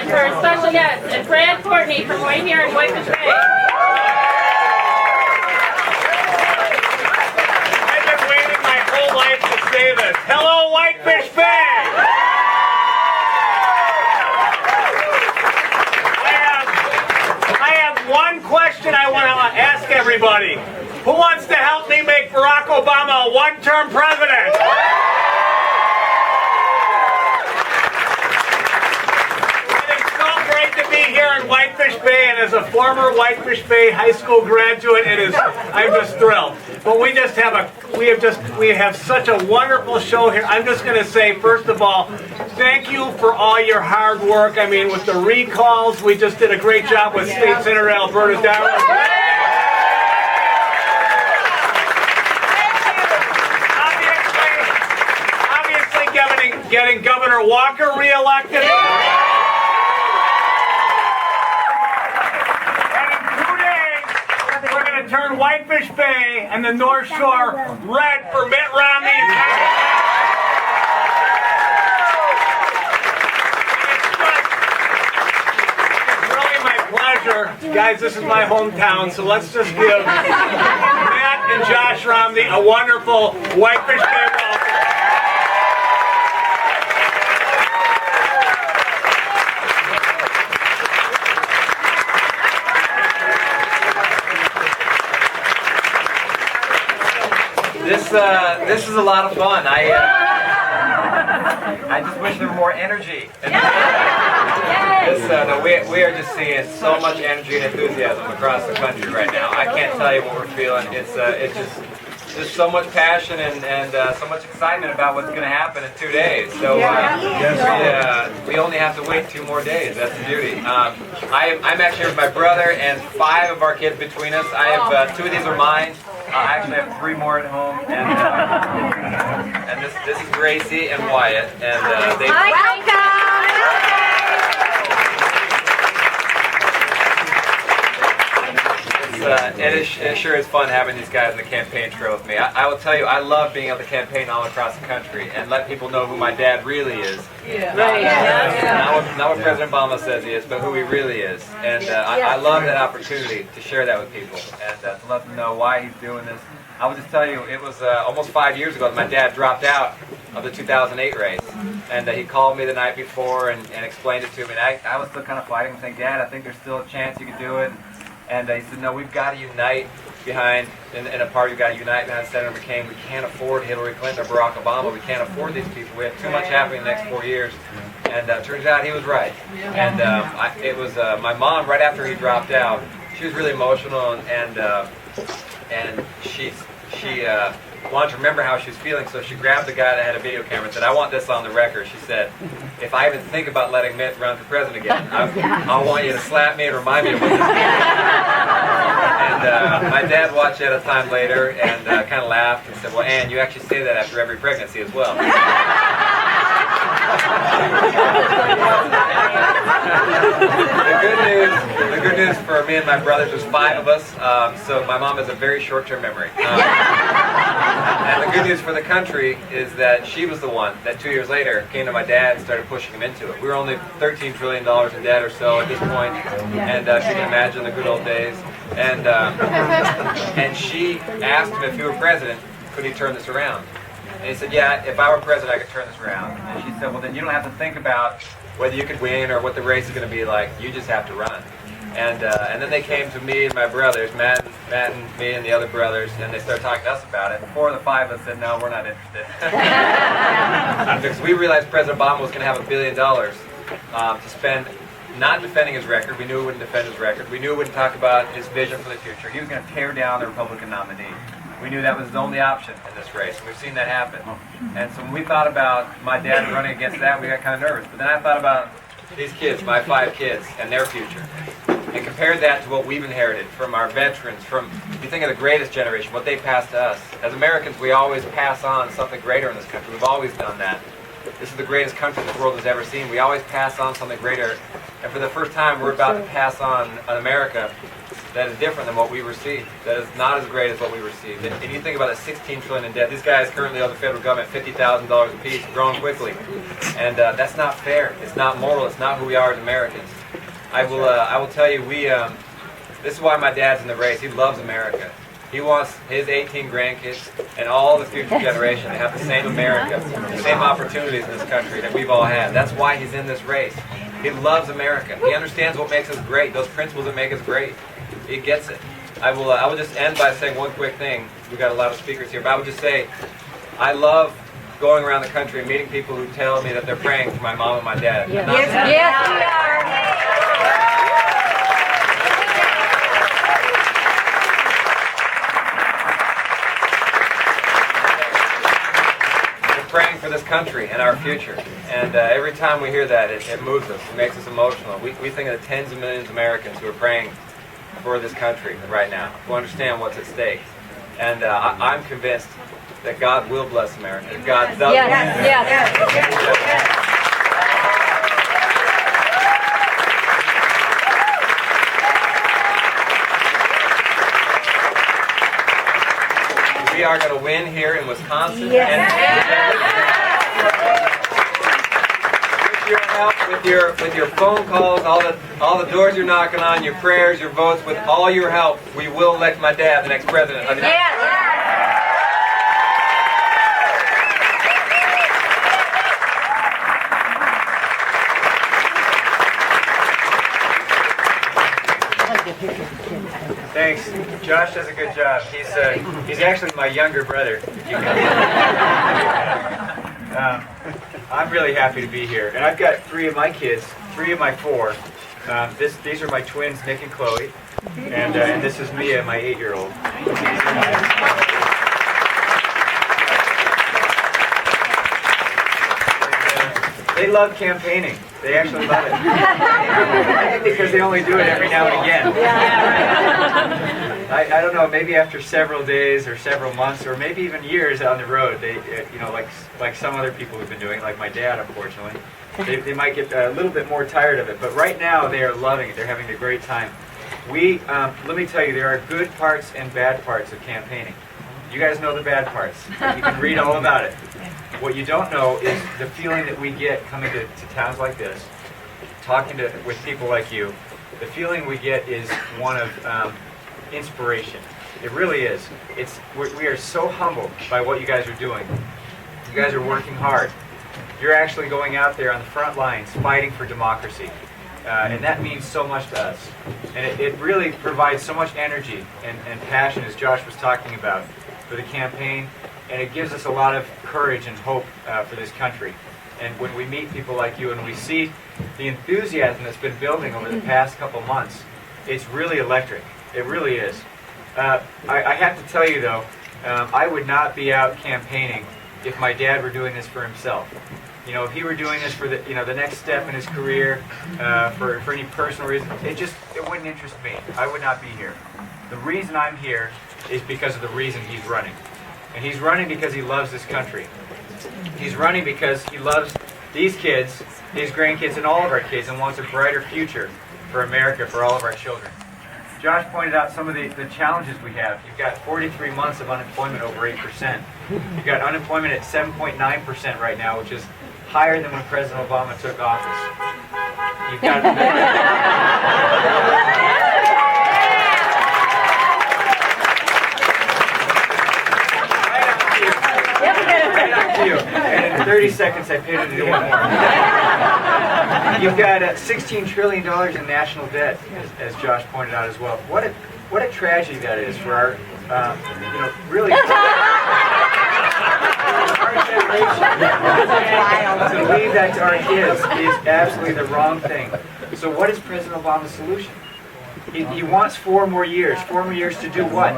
for our special guest, and Brad Courtney from right here in Whitefish Bay. I've been waiting my whole life to say this. Hello, Whitefish Bay! I have one question I want to ask everybody. Who wants to help me make Barack Obama a one-term president? To be here in Whitefish Bay, and as a former Whitefish Bay high school graduate, I'm just thrilled. But we have such a wonderful show here. I'm just going to say, first of all, thank you for all your hard work. I mean, with the recalls, we just did a great job with State Senator Alberta Darwin. Obviously, getting Governor Walker reelected. Turn Whitefish Bay and the North Shore red for Mitt Romney. It's really my pleasure. Guys, this is my hometown, so let's just give Matt and Josh Romney a wonderful Whitefish Bay welcome. This is a lot of fun. I just wish there were more energy. We are just seeing so much energy and enthusiasm across the country right now. I can't tell you what we're feeling. It's just so much passion and so much excitement about what's going to happen in 2 days. So we only have to wait 2 more days. That's the beauty. I'm actually here with my brother and 5 of our kids between us. I have 2 of these are mine. I actually have 3 more at home, and this is Gracie and Wyatt, and they. It sure is fun having these guys in the campaign trail with me. I will tell you, I love being able to campaign all across the country and let people know who my dad really is. Yeah. Not what President Obama says he is, but who he really is. And I love that opportunity to share that with people and to let them know why he's doing this. I will just tell you, it was almost 5 years ago that my dad dropped out of the 2008 race. And he called me the night before and explained it to me. And I was still kind of fighting and saying, Dad, I think there's still a chance you could do it. And he said, no, we've got to unite behind, in a party, we've got to unite behind Senator McCain. We can't afford Hillary Clinton or Barack Obama. We can't afford these people. We have too much happening in the next 4 years. And turns out he was right. And it was my mom, right after he dropped out, she was really emotional, and she wanted to remember how she was feeling, so she grabbed the guy that had a video camera and said, I want this on the record. She said, if I even think about letting Mitt run for president again, I want you to slap me and remind me of what this is. And my dad watched it a time later and kind of laughed and said, well, Ann, you actually say that after every pregnancy as well. The good news for me and my brothers, there's 5 of us, so my mom has a very short-term memory. And the good news for the country is that she was the one that 2 years later came to my dad and started pushing him into it. We were only $13 trillion in debt or so at this point, and she can imagine the good old days. And she asked him if he were president, could he turn this around? And he said, yeah, if I were president, I could turn this around. And she said, well, then you don't have to think about whether you could win or what the race is going to be like. You just have to run. And then they came to me and my brothers, Matt and me and the other brothers, and they started talking to us about it. 4 of the 5 of us said, no, we're not interested. Because we realized President Obama was going to have $1 billion to spend not defending his record. We knew he wouldn't defend his record. We knew he wouldn't talk about his vision for the future. He was going to tear down the Republican nominee. We knew that was his only option in this race, and we've seen that happen. And so when we thought about my dad running against that, we got kind of nervous. But then I thought about these kids, my 5 kids, and their future, and compared that to what we've inherited from our veterans, from, if you think of the greatest generation, what they passed to us. As Americans, we always pass on something greater in this country. We've always done that. This is the greatest country the world has ever seen. We always pass on something greater And for the first time, we're about to pass on an America that is different than what we received, that is not as great as what we received. And you think about the $16 trillion in debt. These guys currently owe the federal government $50,000 apiece, growing quickly. And that's not fair. It's not moral. It's not who we are as Americans. I will tell you, this is why my dad's in the race. He loves America. He wants his 18 grandkids and all the future generation to have the same America, the same opportunities in this country that we've all had. That's why he's in this race. He loves America. He understands what makes us great, those principles that make us great. He gets it. I will just end by saying one quick thing. We've got a lot of speakers here, but I would just say, I love going around the country and meeting people who tell me that they're praying for my mom and my dad. Yes, we are. Praying for this country and our future. And every time we hear that, it moves us. It makes us emotional. We think of the tens of millions of Americans who are praying for this country right now, who understand what's at stake. And I'm convinced that God will bless America. That God does. We are going to win here in Wisconsin. With your help, with your phone calls, all the doors you're knocking on, your prayers, your votes, with all your help, we will elect my dad the next president of the United States. Thanks. Josh does a good job. He's actually my younger brother. I'm really happy to be here. And I've got 3 of my kids, 3 of my 4. These are my twins, Nick and Chloe. And this is Mia, my 8-year-old. They love campaigning. They actually love it. Because they only do it every now and again. I don't know, maybe after several days or several months or maybe even years on the road, they, like some other people have been doing, like my dad, unfortunately, they might get a little bit more tired of it. But right now, they are loving it. They're having a great time. Let me tell you, there are good parts and bad parts of campaigning. You guys know the bad parts. You can read all about it. What you don't know is the feeling that we get coming to towns like this, talking with people like you. The feeling we get is one of inspiration. It really is. We are so humbled by what you guys are doing. You guys are working hard. You're actually going out there on the front lines fighting for democracy. And that means so much to us. And it really provides so much energy and passion, as Josh was talking about, for the campaign. And it gives us a lot of courage and hope for this country. And when we meet people like you and we see the enthusiasm that's been building over the past couple months, it's really electric. It really is. I have to tell you, though, I would not be out campaigning if my dad were doing this for himself. You know, if he were doing this for the next step in his career, for any personal reason, it wouldn't interest me. I would not be here. The reason I'm here is because of the reason he's running. And he's running because he loves this country. He's running because he loves these kids, these grandkids, and all of our kids, and wants a brighter future for America, for all of our children. Josh pointed out some of the challenges we have. You've got 43 months of unemployment over 8%. You've got unemployment at 7.9% right now, which is higher than when President Obama took office. You've got and in 30 seconds I paid him to do one more. You've got $16 trillion in national debt, as Josh pointed out as well. What a tragedy that is for our, really our generation. To leave that to our kids is absolutely the wrong thing. So what is President Obama's solution? He wants 4 more years. 4 more years to do what?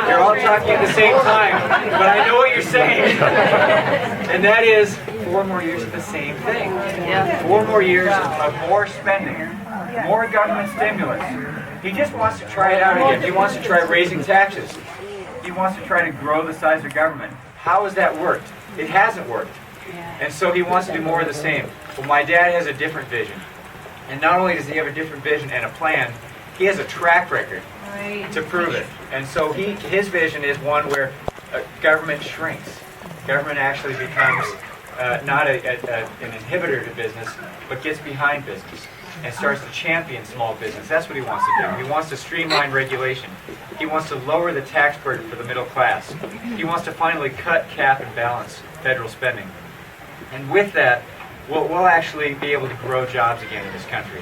You're all talking at the same time, but I know what you're saying. And that is 4 more years of the same thing. 4 more years of more spending, more government stimulus. He just wants to try it out again. He wants to try raising taxes. He wants to try to grow the size of government. How has that worked? It hasn't worked. And so he wants to do more of the same. Well, my dad has a different vision. And not only does he have a different vision and a plan, he has a track record to prove it. And so his vision is one where government shrinks. Government actually becomes not an inhibitor to business, but gets behind business and starts to champion small business. That's what he wants to do. He wants to streamline regulation. He wants to lower the tax burden for the middle class. He wants to finally cut, cap, and balance federal spending. And with that, we'll actually be able to grow jobs again in this country.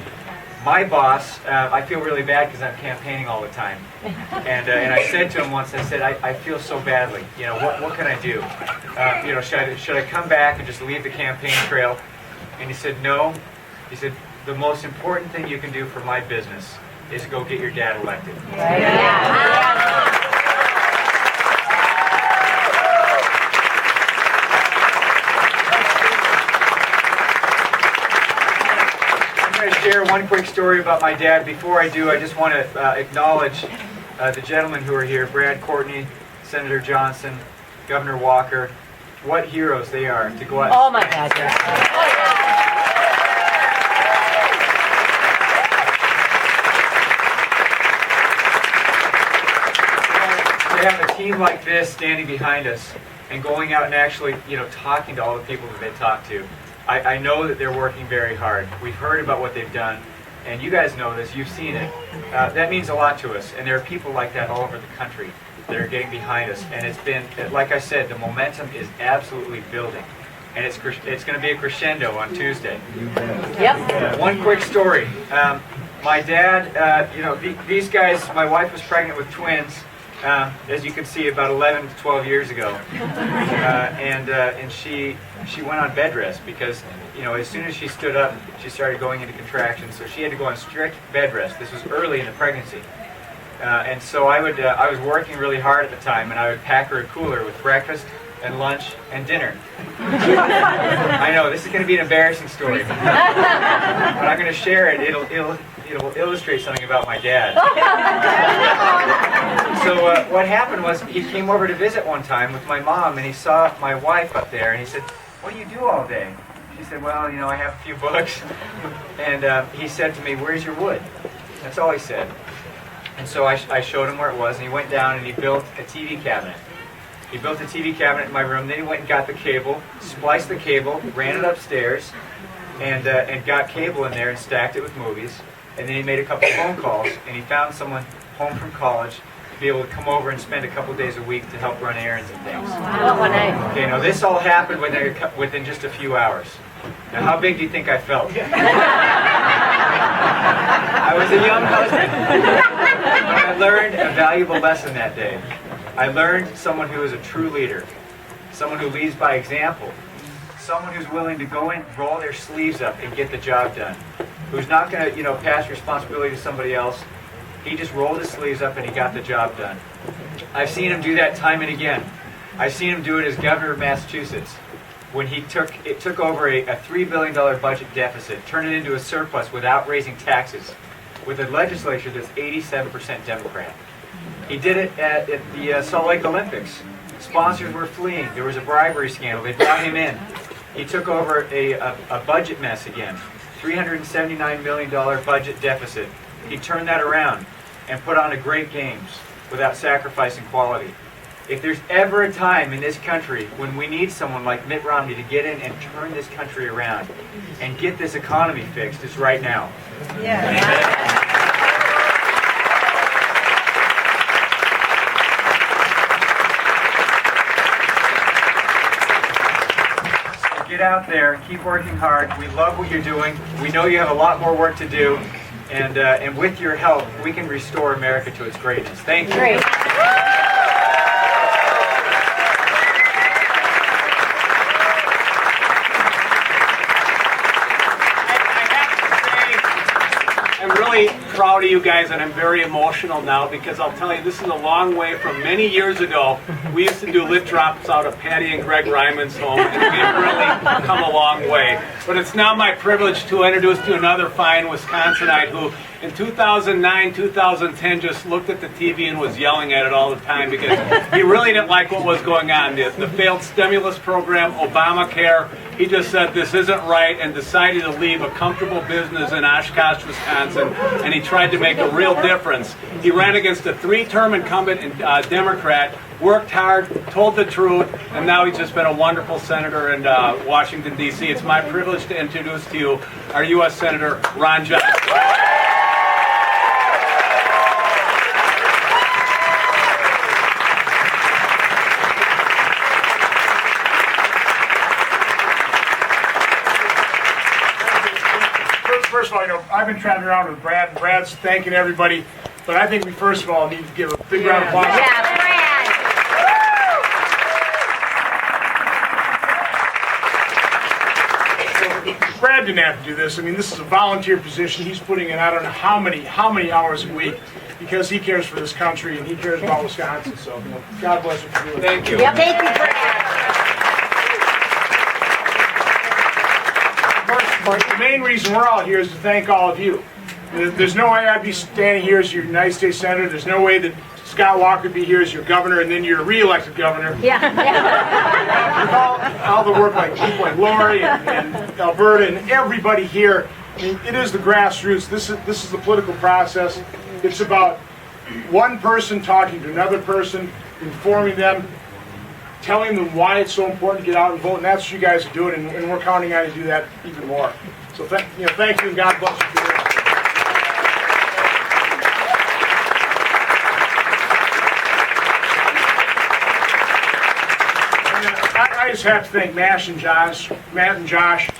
My boss, I feel really bad because I'm campaigning all the time. And I said to him once, I said, I feel so badly. You know, what can I do? You know, should I come back and just leave the campaign trail? And he said, no. He said, the most important thing you can do for my business is go get your dad elected. Share one quick story about my dad. Before I do, I just want to acknowledge the gentlemen who are here, Brad Courtney, Senator Johnson, Governor Walker. What heroes they are to go out. Oh my God, yes. To have a team like this standing behind us and going out and actually, you know, talking to all the people that they talk to. I know that they're working very hard. We've heard about what they've done, and you guys know this, you've seen it. That means a lot to us, and there are people like that all over the country that are getting behind us, and it's been, like I said, the momentum is absolutely building, and it's going to be a crescendo on Tuesday. Yep. One quick story. My dad, you know, these guys, my wife was pregnant with twins, as you can see, about 11 to 12 years ago, and she went on bed rest because, you know, as soon as she stood up, she started going into contractions, so she had to go on strict bed rest. This was early in the pregnancy, and so I was working really hard at the time, and I would pack her a cooler with breakfast and lunch and dinner. I know this is going to be an embarrassing story, but I'm going to share it. It'll illustrate something about my dad. So what happened was he came over to visit one time with my mom, and he saw my wife up there, and he said, "What do you do all day?" She said, "Well, you know, I have a few books." And he said to me, "Where's your wood?" That's all he said. And so I showed him where it was, and he went down and he built a TV cabinet. He built a TV cabinet in my room. Then he went and got the cable, spliced the cable, ran it upstairs, and got cable in there and stacked it with movies. And then he made a couple of phone calls, and he found someone home from college to be able to come over and spend a couple of days a week to help run errands and things. Okay, now this all happened within just a few hours. Now, how big do you think I felt? I was a young husband. But I learned a valuable lesson that day. I learned someone who is a true leader, someone who leads by example, someone who's willing to go in, roll their sleeves up, and get the job done, who's not going to, you know, pass responsibility to somebody else. He just rolled his sleeves up and he got the job done. I've seen him do that time and again. I've seen him do it as governor of Massachusetts, when he took over a $3 billion budget deficit, turned it into a surplus without raising taxes, with a legislature that's 87% Democrat. He did it at the Salt Lake Olympics. Sponsors were fleeing. There was a bribery scandal. They brought him in. He took over a budget mess again, $379 million budget deficit. He turned that around and put on a great games without sacrificing quality. If there's ever a time in this country when we need someone like Mitt Romney to get in and turn this country around and get this economy fixed, it's right now. Yeah. Get out there and keep working hard. We love what you're doing. We know you have a lot more work to do, and with your help, we can restore America to its greatness. Thank you. Great. I'm really proud of you. you guys, and I'm very emotional now because I'll tell you, this is a long way from many years ago. We used to do lit drops out of Patty and Greg Ryman's home, and we've really come a long way. But it's now my privilege to introduce to another fine Wisconsinite who, in 2009, 2010, just looked at the TV and was yelling at it all the time because he really didn't like what was going on. The failed stimulus program, Obamacare. He just said this isn't right and decided to leave a comfortable business in Oshkosh, Wisconsin, and he tried to make a real difference. He ran against a 3-term incumbent Democrat, worked hard, told the truth, and now he's just been a wonderful senator in Washington, D.C. It's my privilege to introduce to you our U.S. Senator Ron Johnson. First of all, I've been traveling around with Brad, and Brad's thanking everybody, but I think we first of all need to give a big round of applause. Yeah, Brad. Brad didn't have to do this. I mean, this is a volunteer position. He's putting in I don't know how many hours a week because he cares for this country and he cares about Wisconsin. So, God bless him for doing it. Thank you. Yep, thank you, Brad. The main reason we're all here is to thank all of you. There's no way I'd be standing here as your United States Senator. There's no way that Scott Walker would be here as your governor and then you're a re-elected governor. Yeah. With all the work like people like Lori and Alberta and everybody here. I mean, it is the grassroots. This is the political process. It's about one person talking to another person, informing them, telling them why it's so important to get out and vote, and that's what you guys are doing, and we're counting on you to do that even more. So thank you, and God bless you for doing it. I just have to thank Matt and Josh, or Mash.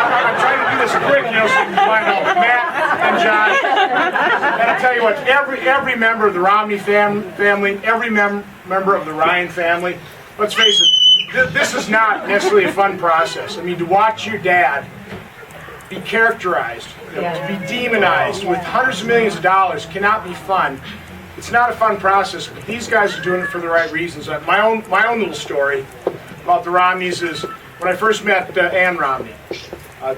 I'm trying to do this quick, so you can find out Matt and Josh. And I'll tell you what, every member of the Romney family, every member of the Ryan family, let's face it, this is not necessarily a fun process. I mean, to watch your dad be characterized, to be demonized with hundreds of millions of dollars cannot be fun. It's not a fun process, but these guys are doing it for the right reasons. My own little story about the Romneys is when I first met Ann Romney.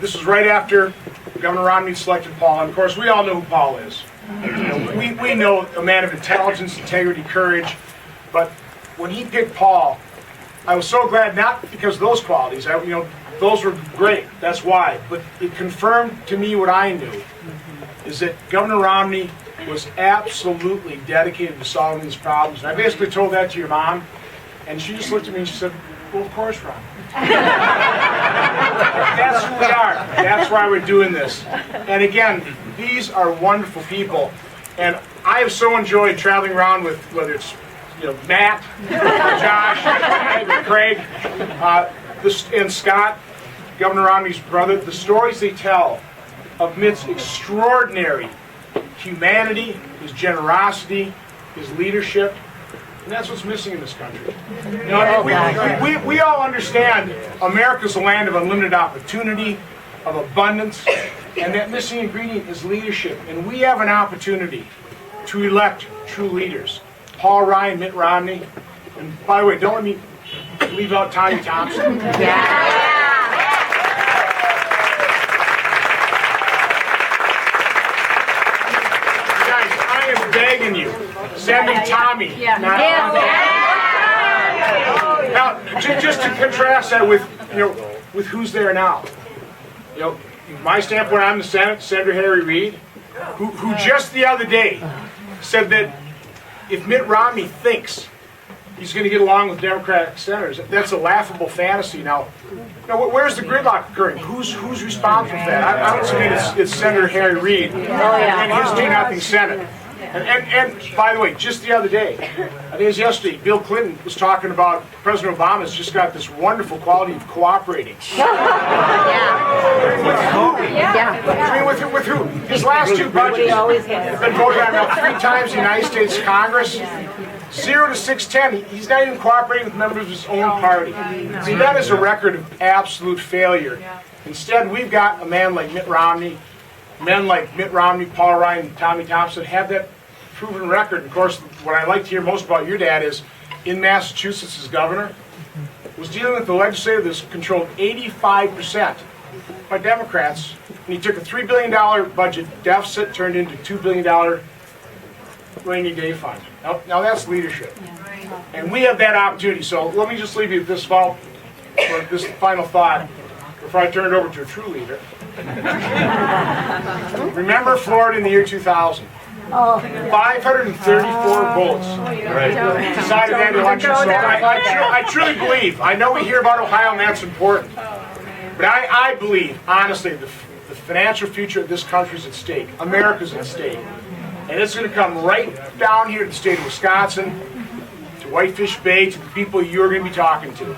This was right after Governor Romney selected Paul, and of course we all know who Paul is. We know a man of intelligence, integrity, courage, but when he picked Paul, I was so glad, not because of those qualities. Those were great, that's why, but it confirmed to me what I knew, is that Governor Romney was absolutely dedicated to solving these problems. And I basically told that to your mom, and she just looked at me and she said, well, of course, Ron. That's who we are. That's why we're doing this. And again, these are wonderful people. And I have so enjoyed traveling around with, whether it's Matt, Josh, Craig, and Scott, Governor Romney's brother, the stories they tell of Mitt's extraordinary humanity, his generosity, his leadership, and that's what's missing in this country. We all understand America's a land of unlimited opportunity, of abundance, and that missing ingredient is leadership. And we have an opportunity to elect true leaders. Paul Ryan, Mitt Romney, and by the way, don't let me leave out Tanya Thompson. Begging you, send me Tommy. Now, just to contrast that with who's there now. My standpoint, I'm the Senator Harry Reid, who just the other day said that if Mitt Romney thinks he's going to get along with Democratic senators, that's a laughable fantasy. Now, where's the gridlock occurring? Who's responsible for that? I don't think it's Senator Harry Reid and his do-nothing Senate. And by the way, just the other day, I think it was yesterday, Bill Clinton was talking about President Obama's just got this wonderful quality of cooperating. With who? I mean, with who? His last two budgets have been voted on now 3 times in the United States Congress. 0 to 610. He's not even cooperating with members of his own party. See, that is a record of absolute failure. Instead, we've got a man like Mitt Romney, men like Mitt Romney, Paul Ryan, and Tommy Thompson have that proven record. Of course, what I like to hear most about your dad is in Massachusetts as governor, was dealing with the legislature that's controlled 85% by Democrats, and he took a $3 billion budget deficit, turned into $2 billion rainy day fund. Now that's leadership. And we have that opportunity. So let me just leave you with this final thought before I turn it over to a true leader. Remember Florida in the year 2000. 534 votes decided that election. So I truly believe, I know we hear about Ohio and that's important, but I believe, honestly, the financial future of this country is at stake. America's at stake. And it's going to come right down here to the state of Wisconsin, to Whitefish Bay, to the people you're going to be talking to.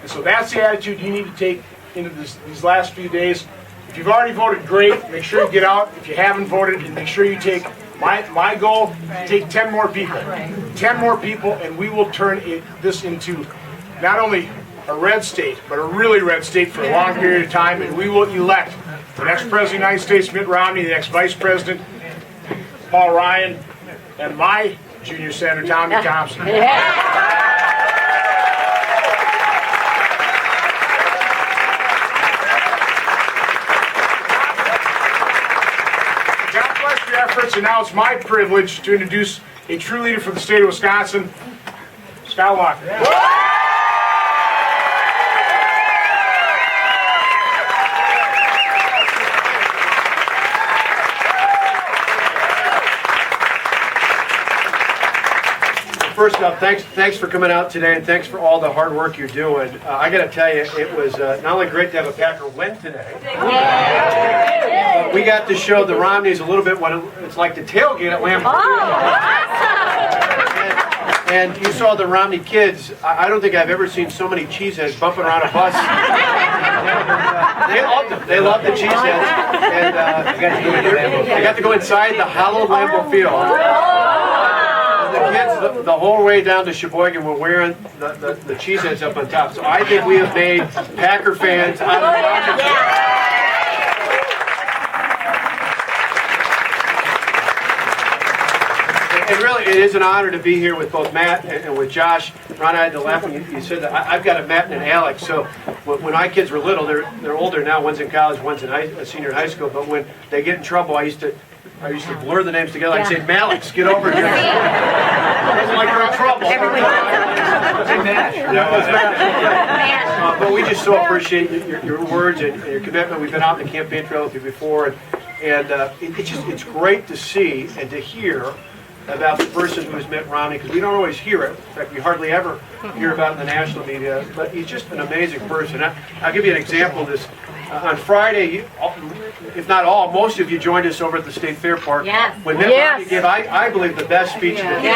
And so that's the attitude you need to take into these last few days. If you've already voted, great. Make sure you get out. If you haven't voted, and make sure you take my goal, take 10 more people. 10 more people, and we will turn this into not only a red state, but a really red state for a long period of time, and we will elect the next President of the United States, Mitt Romney, the next Vice President, Paul Ryan, and my junior senator, Tommy Thompson. Efforts, and now it's my privilege to introduce a true leader for the state of Wisconsin, Scott Walker. First off, thanks for coming out today, and thanks for all the hard work you're doing. I got to tell you, it was not only great to have a Packer win today. We got to show the Romneys a little bit what it's like to tailgate at Lambeau. And you saw the Romney kids. I don't think I've ever seen so many cheeseheads bumping around a bus. They loved them. They loved the cheeseheads. And I got to go inside the hallowed Lambeau field. The kids, the whole way down to Sheboygan, were wearing the cheeseheads up on top. So I think we have made Packer fans out of Rochester. And really, it is an honor to be here with both Matt and with Josh. Ron, I had to laugh when you said that. I've got a Matt and an Alex. So when my kids were little, they're older now. One's in college, one's in a senior in high school. But when they get in trouble, I used to blur the names together. I'd say, Malix, get over here. It's like you're in trouble. But we just so appreciate your words and your commitment. We've been out in the campaign trail with you before, and it's great to see and to hear about the person who is Mitt Romney, because we don't always hear it. In fact, we hardly ever hear about it in the national media, but he's just an amazing person. I'll give you an example of this. On Friday, if not all, most of you joined us over at the State Fair Park. Yes. When Mitt Romney gave, I believe, the best speech of the day.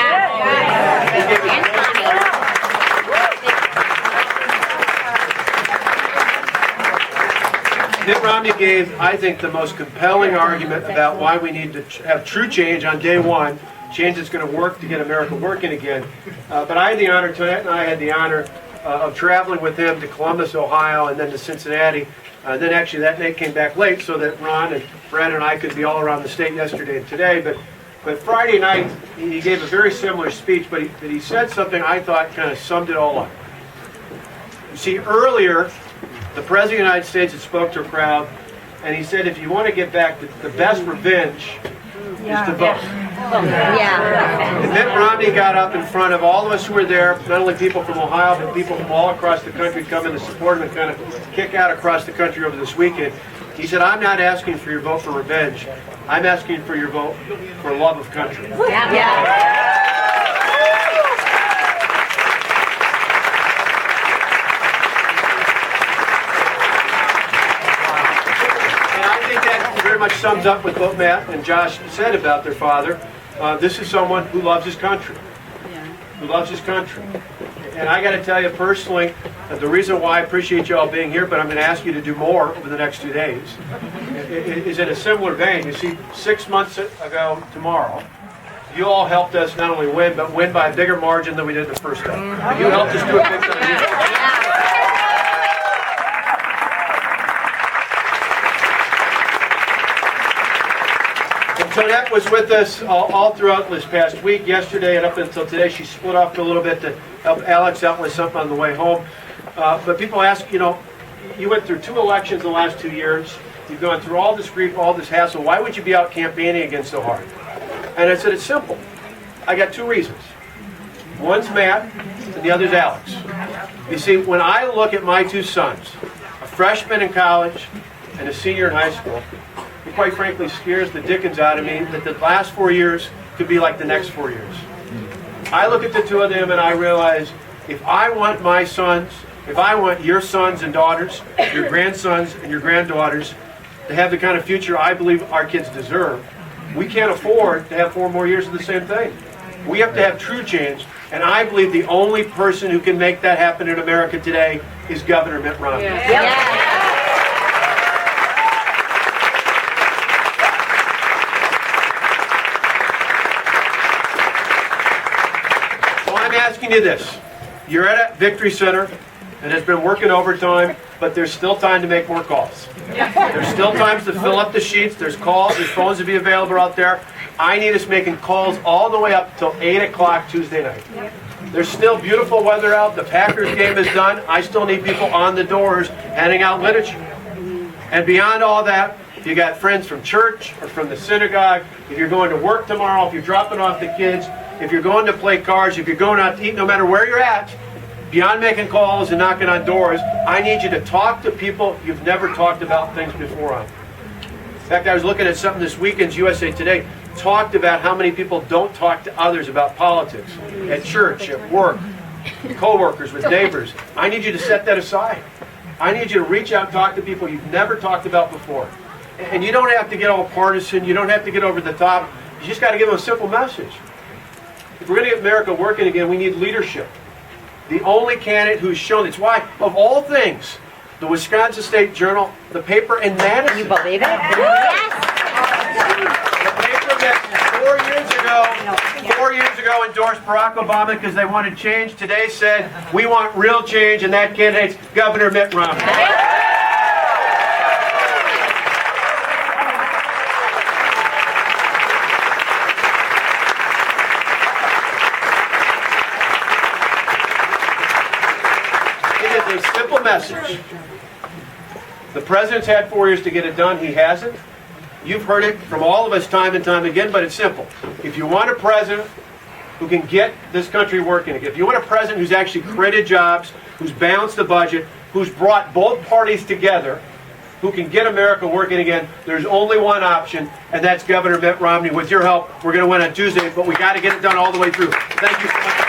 Mitt Romney gave, I think, the most compelling argument about why we need to have true change on day one, change that's going to work to get America working again. But I had the honor, Tonette and I had the honor of traveling with him to Columbus, Ohio, and then to Cincinnati. Then actually that night came back late so that Ron and Brad and I could be all around the state yesterday and today. But Friday night, he gave a very similar speech, but he said something I thought kind of summed it all up. You see, earlier, the President of the United States had spoke to a crowd, and he said, if you want to get back, the best revenge is to vote. And Mitt Romney got up in front of all of us who were there, not only people from Ohio, but people from all across the country come in to support him and kind of kick out across the country over this weekend. He said, I'm not asking for your vote for revenge. I'm asking for your vote for love of country. And I think that very much sums up what both Matt and Josh said about their father. This is someone who loves his country. Who loves his country. And I got to tell you personally, the reason why I appreciate you all being here, but I'm going to ask you to do more over the next 2 days, is in a similar vein. You see, 6 months ago tomorrow, you all helped us not only win, but win by a bigger margin than we did the first time. You helped us do a big thing. Antoinette was with us all throughout this past week, yesterday and up until today. She split off a little bit to help Alex out with something on the way home. But people ask, you know, you went through 2 elections in the last 2 years. You've gone through all this grief, all this hassle. Why would you be out campaigning again so hard? And I said, it's simple. I got 2 reasons. One's Matt, and the other's Alex. You see, when I look at my 2 sons, a freshman in college and a senior in high school, it quite frankly scares the dickens out of me that the last 4 years could be like the next 4 years. I look at the 2 of them and I realize if I want my sons, if I want your sons and daughters, your grandsons and your granddaughters to have the kind of future I believe our kids deserve, we can't afford to have 4 more years of the same thing. We have to have true change, and I believe the only person who can make that happen in America today is Governor Mitt Romney. So I'm asking you this. You're at a Victory Center, and it's been working overtime, but there's still time to make more calls. There's still times to fill up the sheets. There's calls, there's phones to be available out there. I need us making calls all the way up till 8 o'clock Tuesday night. There's still beautiful weather out. The Packers game is done. I still need people on the doors handing out literature. And beyond all that, if you got friends from church or from the synagogue, if you're going to work tomorrow, if you're dropping off the kids, if you're going to play cards, if you're going out to eat, no matter where you're at, beyond making calls and knocking on doors, I need you to talk to people you've never talked about things before on. In fact, I was looking at something this weekend's USA Today, talked about how many people don't talk to others about politics, at church, at work, co-workers, with neighbors. I need you to set that aside. I need you to reach out and talk to people you've never talked about before. And you don't have to get all partisan, you don't have to get over the top, you just got to give them a simple message. If we're going to get America working again, we need leadership. The only candidate who's shown, it's why, of all things, the Wisconsin State Journal, the paper in Madison. You believe it? Yes. The paper that 4 years ago endorsed Barack Obama because they wanted change, today said, we want real change, and that candidate's Governor Mitt Romney. A simple message. The president's had 4 years to get it done. He hasn't. You've heard it from all of us time and time again, but it's simple. If you want a president who can get this country working again, if you want a president who's actually created jobs, who's balanced the budget, who's brought both parties together, who can get America working again, there's only one option, and that's Governor Mitt Romney. With your help, we're going to win on Tuesday, but we got to get it done all the way through. Thank you so much.